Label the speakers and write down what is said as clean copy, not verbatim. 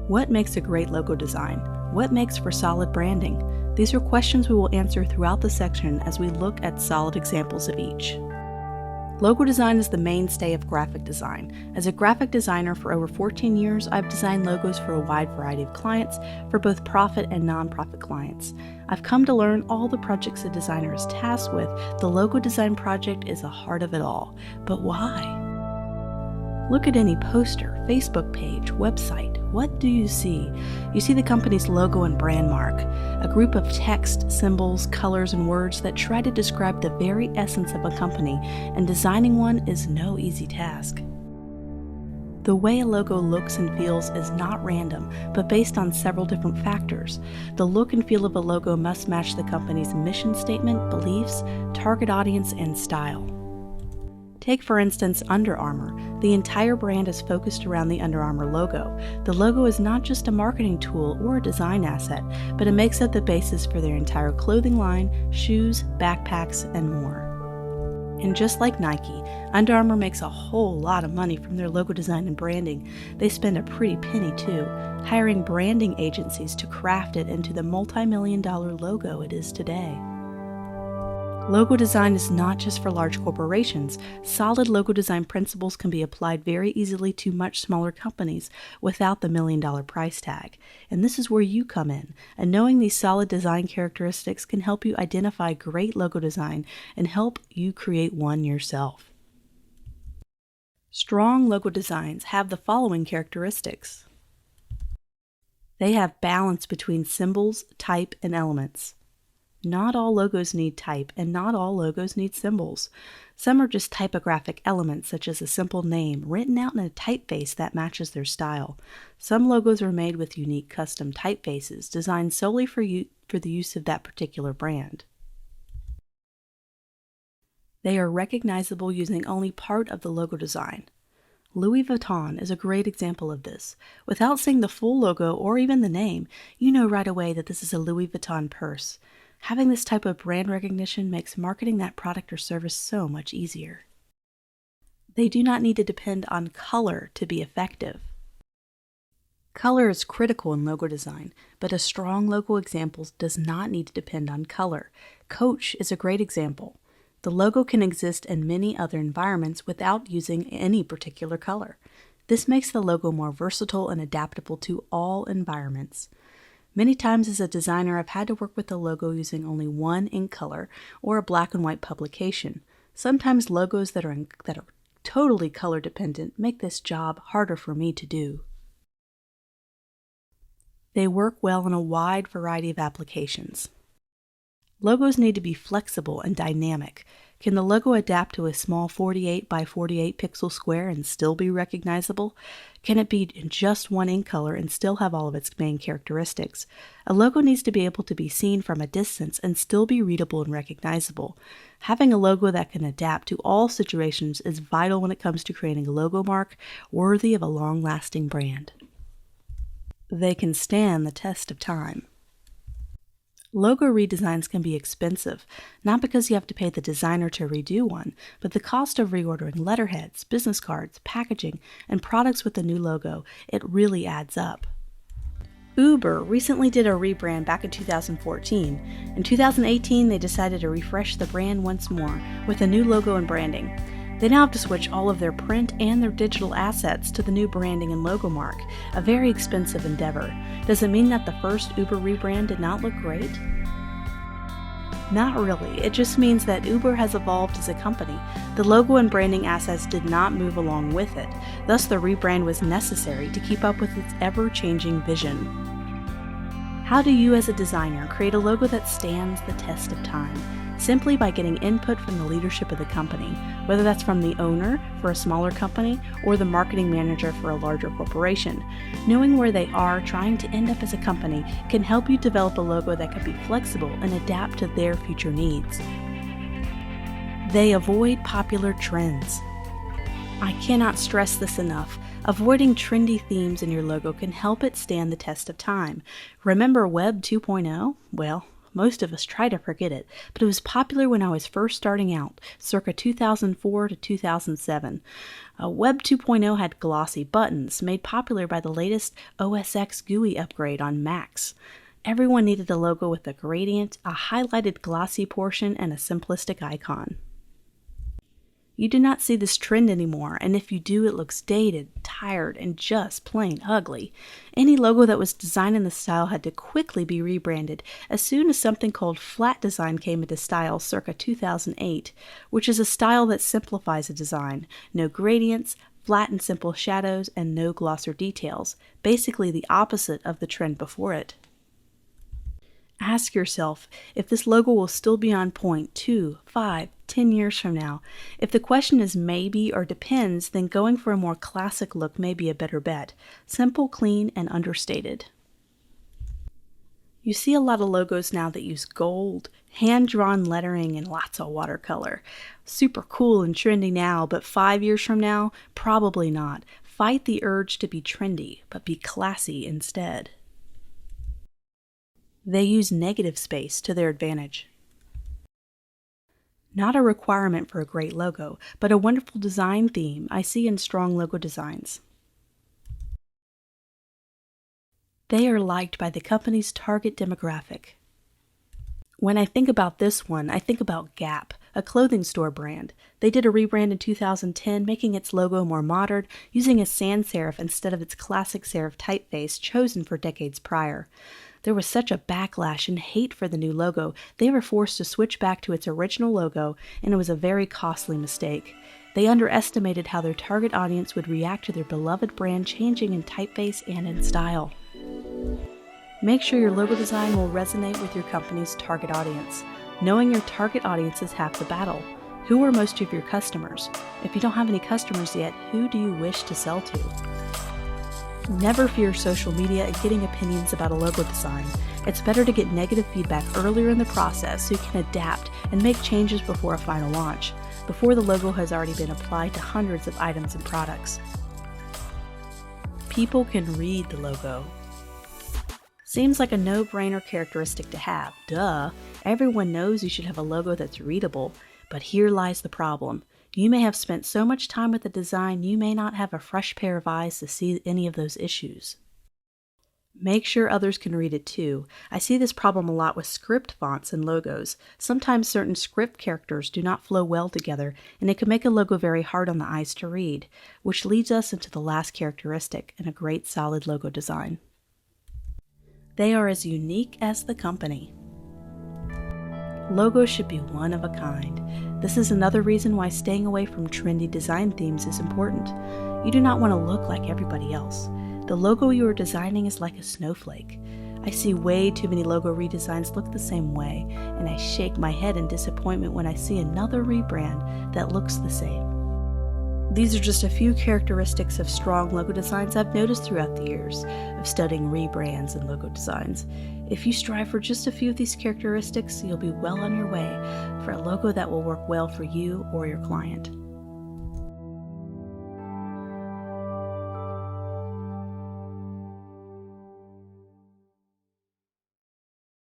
Speaker 1: What makes a great logo design? What makes for solid branding? These are questions we will answer throughout the section as we look at solid examples of each. Logo design is the mainstay of graphic design. As a graphic designer for over 14 years, I've designed logos for a wide variety of clients, for both profit and non-profit clients. I've come to learn all the projects a designer is tasked with. The logo design project is the heart of it all. But why? Look at any poster, Facebook page, website. What do you see? You see the company's logo and brand mark, a group of text, symbols, colors, and words that try to describe the very essence of a company, and designing one is no easy task. The way a logo looks and feels is not random, but based on several different factors. The look and feel of a logo must match the company's mission statement, beliefs, target audience, and style. Take, for instance, Under Armour. The entire brand is focused around the Under Armour logo. The logo is not just a marketing tool or a design asset, but it makes up the basis for their entire clothing line, shoes, backpacks, and more. And just like Nike, Under Armour makes a whole lot of money from their logo design and branding. They spend a pretty penny too, hiring branding agencies to craft it into the multi-million-dollar logo it is today. Logo design is not just for large corporations. Solid logo design principles can be applied very easily to much smaller companies without the million-dollar price tag. And this is where you come in, and knowing these solid design characteristics can help you identify great logo design and help you create one yourself. Strong logo designs have the following characteristics. They have balance between symbols, type, and elements. Not all logos need type, and not all logos need symbols. Some are just typographic elements, such as a simple name written out in a typeface that matches their style. Some logos are made with unique custom typefaces designed solely for the use of that particular brand. They are recognizable using only part of the logo design. Louis Vuitton is a great example of this. Without seeing the full logo or even the name, you know right away that this is a Louis Vuitton purse. Having this type of brand recognition makes marketing that product or service so much easier. They do not need to depend on color to be effective. Color is critical in logo design, but a strong logo example does not need to depend on color. Coach is a great example. The logo can exist in many other environments without using any particular color. This makes the logo more versatile and adaptable to all environments. Many times as a designer, I've had to work with a logo using only one ink color or a black and white publication. Sometimes logos that are totally color dependent make this job harder for me to do. They work well in a wide variety of applications. Logos need to be flexible and dynamic. Can the logo adapt to a small 48 by 48 pixel square and still be recognizable? Can it be in just one ink color and still have all of its main characteristics? A logo needs to be able to be seen from a distance and still be readable and recognizable. Having a logo that can adapt to all situations is vital when it comes to creating a logo mark worthy of a long-lasting brand. They can stand the test of time. Logo redesigns can be expensive, not because you have to pay the designer to redo one, but the cost of reordering letterheads, business cards, packaging, and products with the new logo, it really adds up. Uber recently did a rebrand back in 2014. In 2018, they decided to refresh the brand once more with a new logo and branding. They now have to switch all of their print and their digital assets to the new branding and logo mark, a very expensive endeavor. Does it mean that the first Uber rebrand did not look great? Not really. It just means that Uber has evolved as a company. The logo and branding assets did not move along with it. Thus, the rebrand was necessary to keep up with its ever-changing vision. How do you as a designer create a logo that stands the test of time? Simply by getting input from the leadership of the company, whether that's from the owner for a smaller company or the marketing manager for a larger corporation. Knowing where they are trying to end up as a company can help you develop a logo that can be flexible and adapt to their future needs. They avoid popular trends. I cannot stress this enough. Avoiding trendy themes in your logo can help it stand the test of time. Remember Web 2.0? Well, Most of us try to forget it, but it was popular when I was first starting out, circa 2004 to 2007. Web 2.0 had glossy buttons, made popular by the latest OS X GUI upgrade on Macs. Everyone needed a logo with a gradient, a highlighted glossy portion, and a simplistic icon. You do not see this trend anymore, and if you do, it looks dated, tired, and just plain ugly. Any logo that was designed in the style had to quickly be rebranded as soon as something called flat design came into style circa 2008, which is a style that simplifies a design. No gradients, flat and simple shadows, and no gloss or details, basically the opposite of the trend before it. Ask yourself if this logo will still be on point 2, 5, 10 years from now. If the question is maybe or depends, then going for a more classic look may be a better bet. Simple, clean, and understated. You see a lot of logos now that use gold, hand-drawn lettering, and lots of watercolor. Super cool and trendy now, but 5 years from now, probably not. Fight the urge to be trendy, but be classy instead. They use negative space to their advantage. Not a requirement for a great logo, but a wonderful design theme I see in strong logo designs. They are liked by the company's target demographic. When I think about this one, I think about Gap, a clothing store brand. They did a rebrand in 2010, making its logo more modern, using a sans serif instead of its classic serif typeface chosen for decades prior. There was such a backlash and hate for the new logo, they were forced to switch back to its original logo, and it was a very costly mistake. They underestimated how their target audience would react to their beloved brand changing in typeface and in style. Make sure your logo design will resonate with your company's target audience. Knowing your target audience is half the battle. Who are most of your customers? If you don't have any customers yet, who do you wish to sell to? Never fear social media and getting opinions about a logo design. It's better to get negative feedback earlier in the process so you can adapt and make changes before a final launch, before the logo has already been applied to hundreds of items and products. People can read the logo. Seems like a no-brainer characteristic to have. Duh! Everyone knows you should have a logo that's readable, but here lies the problem. You may have spent so much time with the design you may not have a fresh pair of eyes to see any of those issues. Make sure others can read it too. I see this problem a lot with script fonts and logos. Sometimes certain script characters do not flow well together, and it can make a logo very hard on the eyes to read, which leads us into the last characteristic in a great solid logo design. They are as unique as the company. Logos should be one of a kind. This is another reason why staying away from trendy design themes is important. You do not want to look like everybody else. The logo you are designing is like a snowflake. I see way too many logo redesigns look the same way, and I shake my head in disappointment when I see another rebrand that looks the same. These are just a few characteristics of strong logo designs I've noticed throughout the years of studying rebrands and logo designs. If you strive for just a few of these characteristics, you'll be well on your way for a logo that will work well for you or your client.